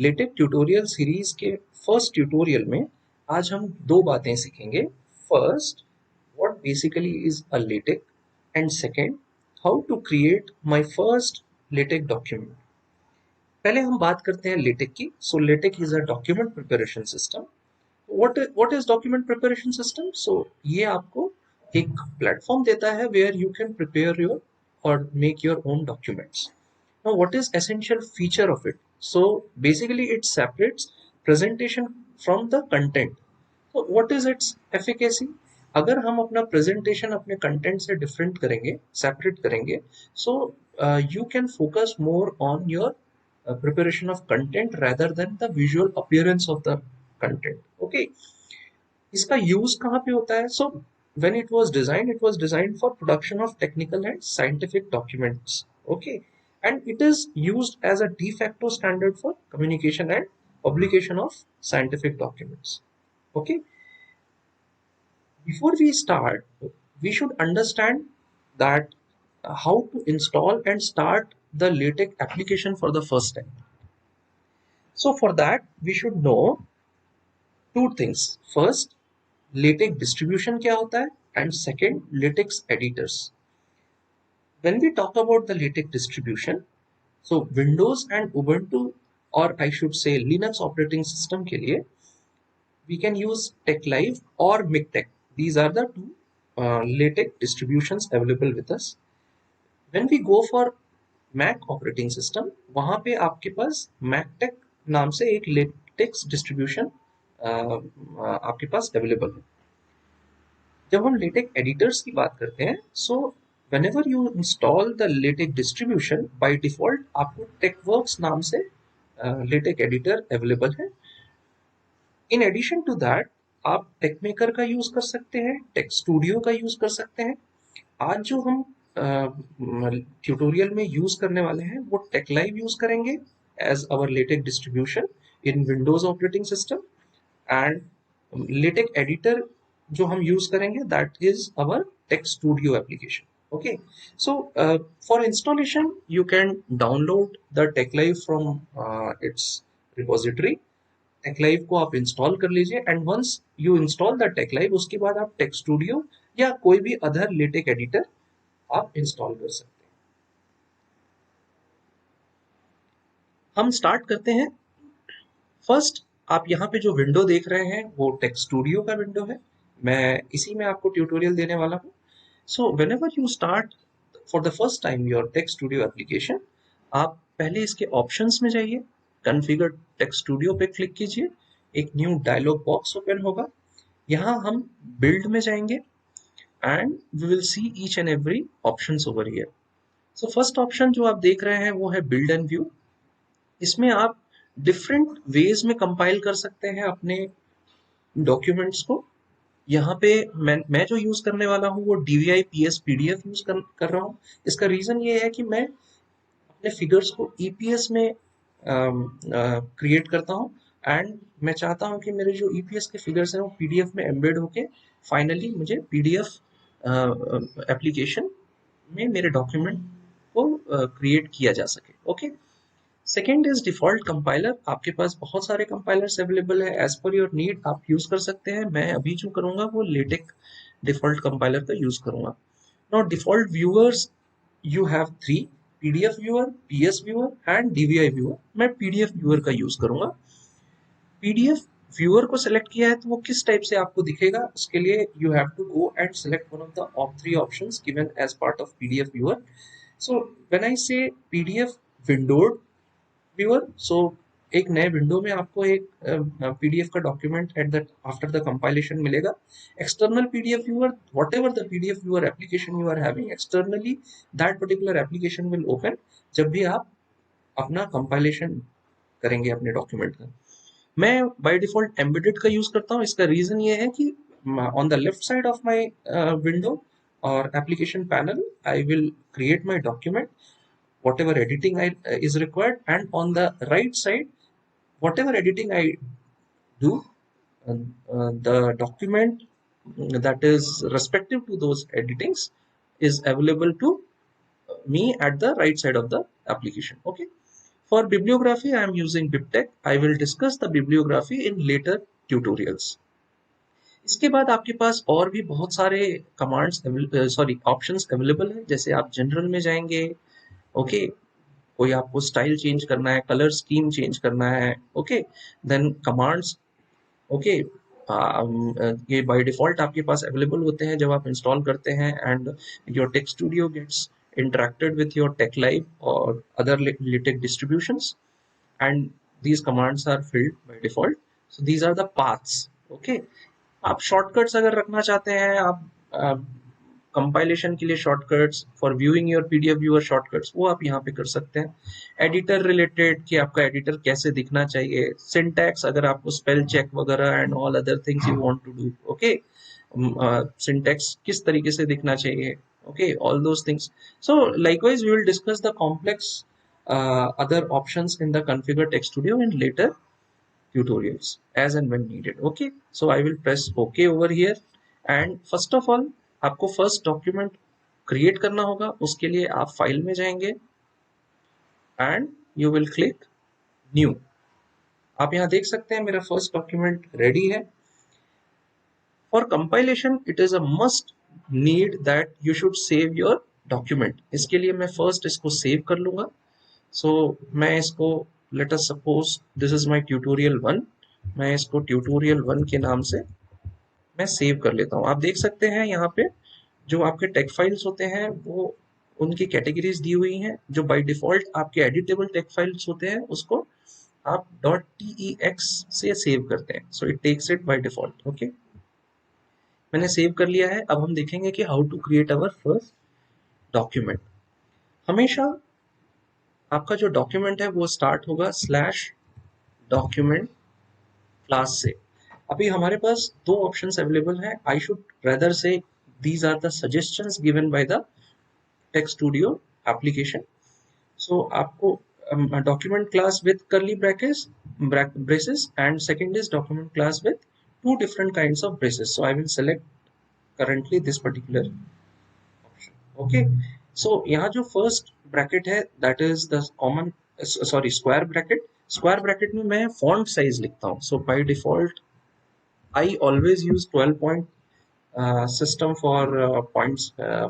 LaTeX tutorial series के first tutorial में आज हम दो बातें सीखेंगे। First, what basically is a LaTeX, and second, how to create my first LaTeX document. पहले हम बात करते हैं लेटेक की। So LaTeX is a document preparation system. what is document preparation system? So ये आपको एक प्लेटफॉर्म देता है where you can prepare your or make your own documents. Now what is essential feature of it? So basically it separates presentation from the content. So what is its efficacy? अगर हम अपना presentation अपने content से different करेंगे, separate करेंगे, so you can focus more on your preparation of content rather than the visual appearance of the content. Okay, इसका use कहाँ पे होता है? सो when it was designed for production of technical and scientific documents. Okay, and it is used as a de facto standard for communication and publication of scientific documents. Okay, before we start, we should understand that how to install and start the LaTeX application for the first time. So for that we should know two things. First, LaTeX distribution क्या होता है, and second, LaTeX editors. When we talk about the LaTeX distribution, so Windows and Ubuntu, or I should say Linux operating system के लिए we can use TechLive or MikTeX. These are the two LaTeX distributions available with us. When we go for Mac operating system, वहाँ पे आपके पास MacTeX नाम से एक LaTeX distribution आपके पास available है। जब हम लेटेक एडिटर्स की बात करते हैं, सो whenever you install the LaTeX distribution, by default आपको TechWorks नाम से LaTeX एडिटर अवेलेबल है। इन एडिशन टू दैट आप टेकमेकर का यूज कर सकते हैं, टेक स्टूडियो का यूज कर सकते हैं। आज जो हम ट्यूटोरियल में यूज करने वाले हैं वो टेकलाइव यूज करेंगे as our LaTeX distribution in Windows operating system, and LaTeX editor जो हम यूज करेंगे that is our take studio application. Okay, so for installation you can download the TechLive from its repository. TechLive को आप install कर लीजिए, and once you install the TechLive उसके बाद आप टेक स्टूडियो या कोई भी अदर लेटेक एडिटर आप इंस्टॉल कर सकते हैं। हम स्टार्ट करते हैं। फर्स्ट, आप यहाँ पे जो विंडो देख रहे हैं वो टेक स्टूडियो का विंडो है। मैं इसी में आपको ट्यूटोरियल देने वाला हूँ। So whenever you start for the first time your TeX studio application, आप पहले इसके ऑप्शंस में जाइए, कॉन्फ़िगर टेक स्टूडियो पे क्लिक कीजिए, एक न्यू डायलॉग बॉक्स ओपन होगा। यहाँ हम बिल्ड में जाएंगे and we will see each and every options over here. So first option जो आप देख रहे हैं वो है बिल्ड एंड व्यू। इसमें आप डिफरेंट वेज में कंपाइल कर सकते हैं अपने डॉक्यूमेंट्स को। यहाँ पे मैं जो यूज करने वाला हूँ वो DVI PS PDF यूज कर रहा हूँ। इसका रीजन ये है कि मैं अपने फिगर्स को EPS में क्रिएट करता हूँ, एंड मैं चाहता हूँ कि मेरे जो EPS के फिगर्स हैं वो PDF में एम्बेड होके फाइनली मुझे PDF एप्लीकेशन में मेरे डॉक्यूमेंट को क्रिएट किया जा सके। Okay, second is default compiler. आपके पास बहुत सारे कंपाइलर्स अवेलेबल है, एज पर योर नीड आप यूज कर सकते हैं। मैं अभी जो करूंगा वो लेटेक डिफॉल्ट कंपाइलर का यूज करूंगा। Now default viewers you have three: PDF viewer, PS viewer and DVI viewer. मैं PDF व्यूअर का यूज करूंगा। PDF व्यूअर को सिलेक्ट किया है तो वो किस टाइप से आपको दिखेगा, उसके लिए you have to go and select one of the three options given as part of PDF viewer. So when I say PDF windowed viewer, सो एक नए विंडो में आपको एक PDF का document at the after the compilation मिलेगा। External PDF viewer, whatever the PDF viewer application you are having externally, that particular application will open जब भी आप अपना कंपाइलेशन करेंगे अपने डॉक्यूमेंट का। मैं बाय डिफॉल्ट एम्बेडेड का यूज करता हूँ। इसका रीजन ये है कि on the left side of my window और application panel I will create my document, whatever editing is required, and on the right side whatever editing I do, the document that is respective to those editings is available to me at the right side of the application. Okay, For bibliography, I am using BibTeX. I will discuss the bibliography in later tutorials. इसके बाद आपके पास और भी बहुत सारे commands options available है। जैसे आप जनरल में जाएंगे, ओके, कोई आपको स्टाइल चेंज करना है, कलर स्कीम चेंज करना है, ओके, देन कमांड्स, ओके, ये बाय डिफॉल्ट आपके पास अवेलेबल होते हैं जब आप इंस्टॉल करते हैं, and your TeX studio gets interacted with your TechLive or other LaTeX distributions, and these commands are filled by default. So these are the paths. Okay, आप shortcuts अगर रखना चाहते हैं, आप कंपाइलेशन के लिए shortcuts, for viewing your PDF viewer shortcuts, वो आप यहाँ पे कर सकते हैं। एडिटर रिलेटेड कि आपका एडिटर कैसे दिखना चाहिए, सिंटैक्स अगर आपको स्पेल चेक वगैरह and all other things you want to do, okay, syntax किस तरीके से दिखना चाहिए, okay, all those things. So likewise we will discuss the complex other options in the configure text studio in later tutorials as and when needed. Okay, so I will press OK over here, and first of all आपको first document create करना होगा। उसके लिए आप file में जाएंगे and you will click new। आप यहाँ देख सकते हैं मेरा first document ready है। For compilation it is a must need that you should save your document। इसके लिए मैं first इसको save कर लूंगा। So मैं इसको let us suppose this is my tutorial 1, मैं इसको tutorial 1 के नाम से मैं सेव कर लेता हूँ। आप देख सकते हैं यहाँ पे जो आपके टेक फाइल्स होते हैं वो उनकी कैटेगरीज दी हुई हैं। जो बाय डिफॉल्ट आपके एडिटेबल टेक फाइल्स होते हैं उसको आप .tex से सेव करते हैं। So it takes it by default. Okay, मैंने सेव कर लिया है। अब हम देखेंगे कि how to create our first document. हमेशा आपका जो डॉक्यूमेंट है वो स्टार्ट होगा /document क्लास से। अभी हमारे पास दो ऑप्शंस अवेलेबल हैं। आई शुड रेदर से these are the suggestions given by the Text Studio application. So आपको document class with curly braces, and second is document class with two different kinds of braces. So I will select currently this particular option. Okay, so यहाँ जो first bracket है that is the common square bracket। square bracket में मैं font size लिखता हूँ। So by default I always use 12 point system for points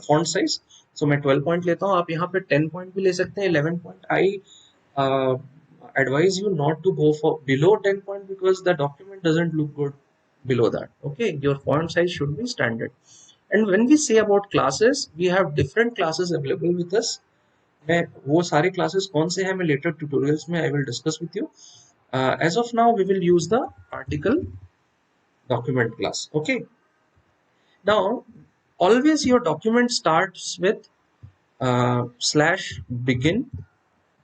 font size. So मैं 12 point लेता हूँ। आप यहाँ पे 10 पॉइंट भी ले सकते हैं, 11 point. I advise you not to go for below 10 point because the document doesn't look good below that. Okay, your font size should be standard। and when we say about classes, we have different classes available with us। मैं वो सारे classes कौन से हैं मैं later tutorials में I will discuss with you। as of now we will use the article document class। Okay, now always your document starts with /begin।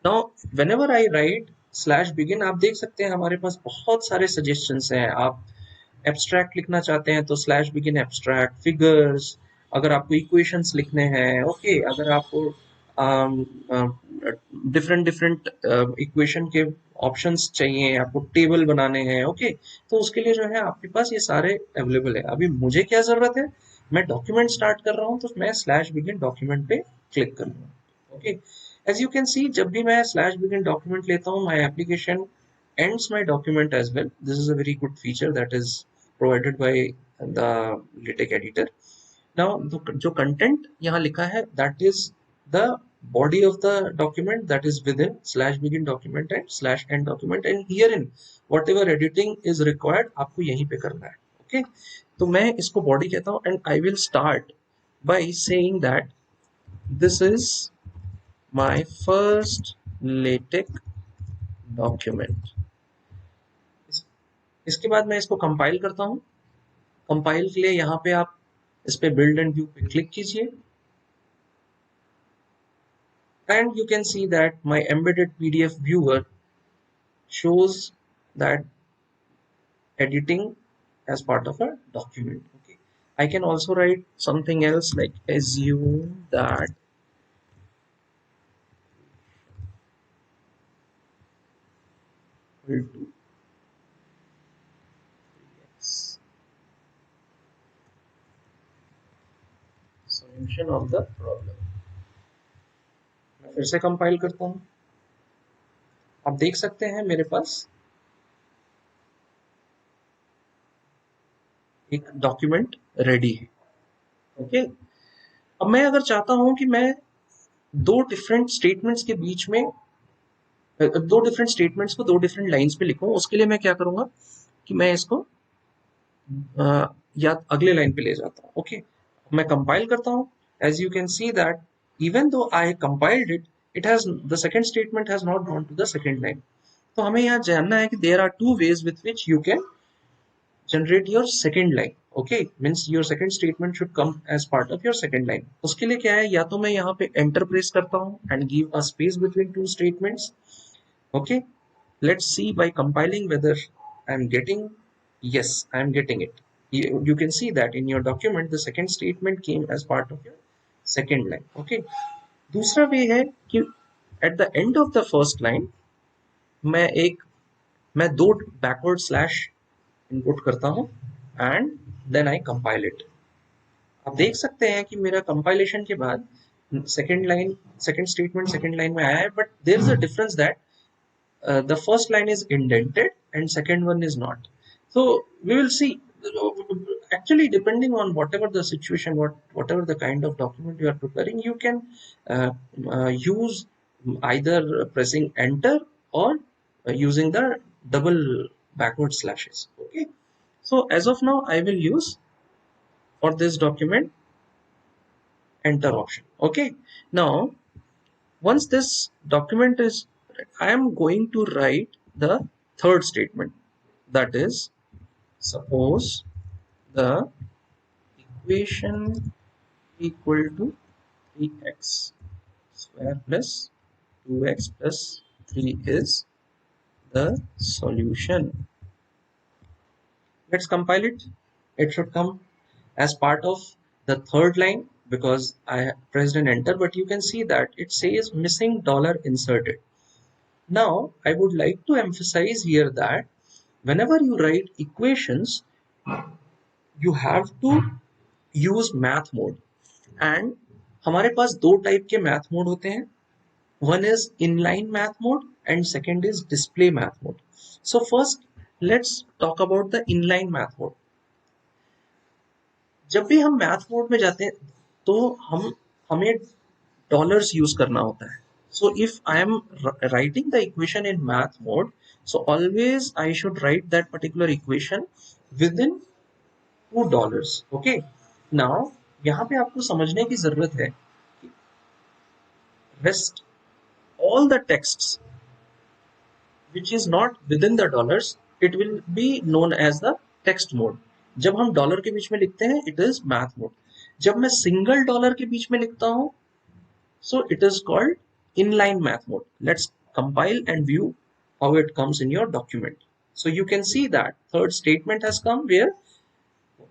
now whenever I write /begin, आप देख सकते हैं हमारे पास बहुत सारे suggestions हैं। आप एब्स्ट्रैक्ट लिखना चाहते हैं तो /begin एब्स्ट्रैक्ट, फिगर्स, अगर आपको इक्वेशंस लिखने हैं, ओके, अगर आपको डिफरेंट डिफरेंट इक्वेशन के ऑप्शंस चाहिए, आपको टेबल बनाने हैं, ओके, तो उसके लिए जो है आपके पास ये सारे अवेलेबल है। अभी मुझे क्या जरूरत है, मैं डॉक्यूमेंट स्टार्ट कर रहा हूँ तो मैं /begin डॉक्यूमेंट पे क्लिक कर लूंगा। Okay, as you can see जब भी मैं /begin डॉक्यूमेंट लेता हूँ my application ends my document as well। this is a very good feature that is provided by the LaTeX editor। now जो content यहाँ लिखा है that is the body of the document that is within /begin document and /end document, and herein whatever editing is required आपको यहीं पे करना है। okay, तो मैं इसको body कहता हूँ, and I will start by saying that this is my first LaTeX document। इसके बाद मैं इसको कंपाइल करता हूँ। कंपाइल के लिए यहाँ पे आप इस पे बिल्ड एंड व्यू पे क्लिक कीजिए, and you can see that my embedded PDF viewer shows that editing as part of a document। okay, I can also write something else like assume that will do solution of the problem। मैं फिर से compile करता हूँ। आप देख सकते हैं मेरे पास एक डॉक्यूमेंट रेडी है। ओके, अब मैं अगर चाहता हूं कि मैं दो डिफरेंट स्टेटमेंट्स के बीच में दो डिफरेंट स्टेटमेंट्स को दो डिफरेंट लाइंस पे लिखूं, उसके लिए मैं क्या करूंगा कि मैं इसको या अगले लाइन पे ले जाता हूँ। ओके, मैं कंपाइल करता हूँ। As you can see that even though I compiled it, it has the second statement has not gone to the second line. तो हमें यहाँ जानना है कि there are two ways with which you can generate your second line. Okay, means your second statement should come as part of your second line. उसके लिए क्या है, या तो मैं यहाँ पे enter प्रेस करता हूँ and give a space between two statements. Okay, let's see by compiling whether I'm getting. Yes, I'm getting it. You can see that in your document the second statement came as part of your second line. Okay, दूसरा वे है कि at the end of the first line मैं दो backward slash input करता हूँ and then I compile it. आप देख सकते हैं कि मेरा कंपाइलेशन के बाद सेकंड स्टेटमेंट सेकंड लाइन में आया है, but there is a difference that the first line is indented and second one is not. So we will see, actually depending on whatever the situation, whatever the kind of document you are preparing, you can use either pressing enter or using the double backward slashes. Okay, so as of now I will use for this document enter option. Okay, now once this document is, I am going to write the third statement, that is, suppose the equation equal to 3x square plus 2x plus 3 is the solution. Let's compile it. It should come as part of the third line because I pressed an enter, but you can see that it says missing dollar inserted. Now, I would like to emphasize here that whenever you write equations, you have to use math mode. And हमारे पास दो type के math mode होते हैं. One is inline math mode and second is display math mode. So first, let's talk about the inline math mode. जब भी हम math mode में जाते हैं तो हमें डॉलर्स यूज करना होता है. So if I am writing the equation in math mode, so always I should write that particular equation within $2. Okay. Now यहाँ पे आपको समझने की जरूरत है कि rest all the texts which is not within the dollars, it will be known as the text mode. जब हम डॉलर के बीच में लिखते हैं it is math mode. जब मैं सिंगल डॉलर के बीच में लिखता हूँ so it is called inline math mode. Let's compile and view how it comes in your document. So you can see that third statement has come where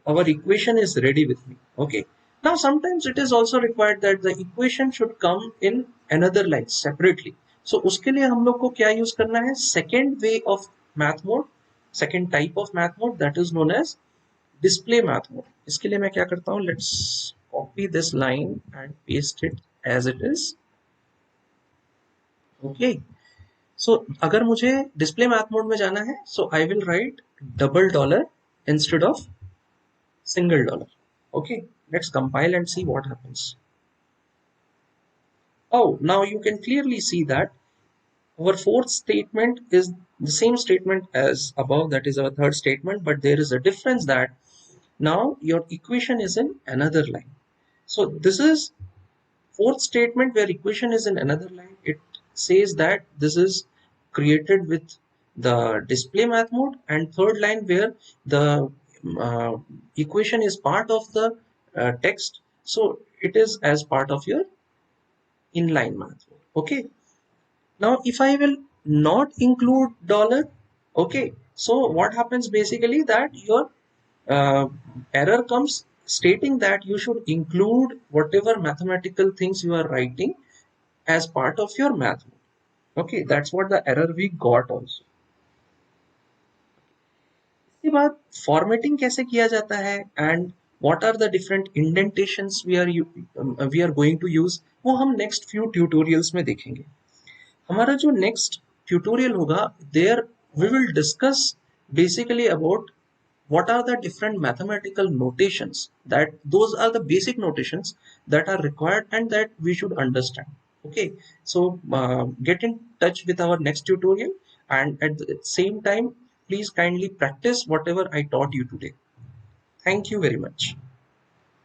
our equation is ready with me. Okay. Now sometimes it is also required that the equation should come in another line separately. So उसके लिए हम लोग को क्या use करना है? Second way of math mode, second type of math mode, that is known as display math mode. इसके लिए मैं क्या करता हूँ? Let's copy this line and paste it as it is. Okay. So अगर मुझे display math mode में जाना है, so I will write double dollar instead of single dollar. Okay, let's compile and see what happens. Oh, now you can clearly see that our fourth statement is the same statement as above, that is our third statement, but there is a difference that now your equation is in another line. So this is fourth statement where equation is in another line. It says that this is created with the display math mode, and third line where the equation is part of the text, so it is as part of your inline math mode. Okay, now if I will not include dollar, okay, so what happens basically that your uh, error comes stating that you should include whatever mathematical things you are writing as part of your math mode. Okay, that's what the error we got also. इसके बाद formatting कैसे किया जाता है and what are the different indentations we are going to use, वो हम next few tutorials में देखेंगे. हमारा जो नेक्स्ट tutorial होगा, there we will discuss basically about what are the different mathematical notations, that those are the basic notations that are required and that we should understand. Okay, so get in touch with our next tutorial, and at the same time please kindly practice whatever I taught you today. Thank you very much.